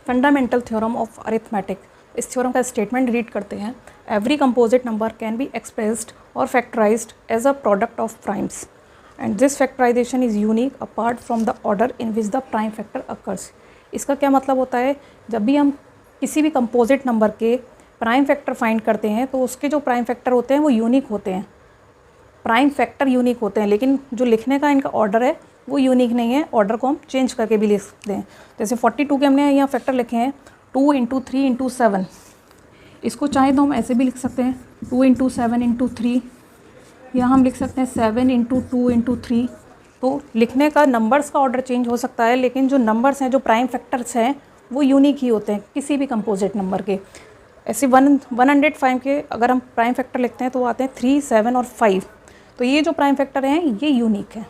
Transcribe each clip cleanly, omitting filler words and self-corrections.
Fundamental theorem of arithmetic. इस theorem का statement read करते हैं। Every composite number can be expressed और factorised as a product of primes and this factorisation is unique apart from the order in which the prime factor occurs. इसका क्या मतलब होता है, जब भी हम किसी भी कंपोजिट नंबर के प्राइम फैक्टर फाइंड करते हैं तो उसके जो प्राइम फैक्टर होते हैं वो यूनिक होते हैं, प्राइम फैक्टर यूनिक होते हैं, लेकिन जो लिखने का इनका ऑर्डर है वो यूनिक नहीं है। ऑर्डर को हम चेंज करके भी लिख सकते हैं। जैसे 42 के हमने यहाँ फैक्टर लिखे हैं 2 × 3 × 7, इसको चाहे तो हम ऐसे भी लिख सकते हैं 2 × 7 × 3, या हम लिख सकते हैं 7 × 2 × 3। तो लिखने का नंबर्स का ऑर्डर चेंज हो सकता है, लेकिन जो नंबर्स हैं, जो प्राइम फैक्टर्स हैं, वो यूनिक ही होते हैं किसी भी कंपोजिट नंबर के। ऐसे 105 के अगर हम प्राइम फैक्टर लिखते हैं तो वो आते हैं 3, 7 और 5। तो ये जो प्राइम फैक्टर हैं ये यूनिक है।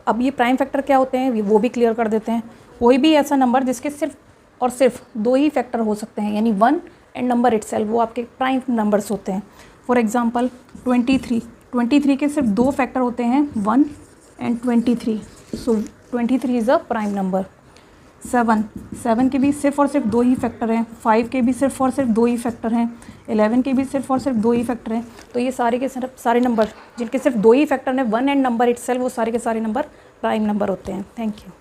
अब ये प्राइम फैक्टर क्या होते हैं वो भी क्लियर कर देते हैं। कोई भी ऐसा नंबर जिसके सिर्फ और सिर्फ 2 ही फैक्टर हो सकते हैं, यानी 1 एंड नंबर इटसेल्फ, वो आपके प्राइम नंबर्स होते हैं। फॉर एग्जांपल 23 के सिर्फ 2 फैक्टर होते हैं, 1 and 23, so 23 is a prime number. 7 के भी सिर्फ और सिर्फ 2 ही फैक्टर हैं, 5 के भी सिर्फ और सिर्फ 2 ही फैक्टर हैं, 11 के भी सिर्फ और सिर्फ 2 ही फैक्टर हैं। तो ये सारे के सारे नंबर जिनके सिर्फ 2 ही फैक्टर हैं, 1 एंड नंबर इटसेल्फ, वो सारे के सारे नंबर प्राइम नंबर होते हैं। Thank you.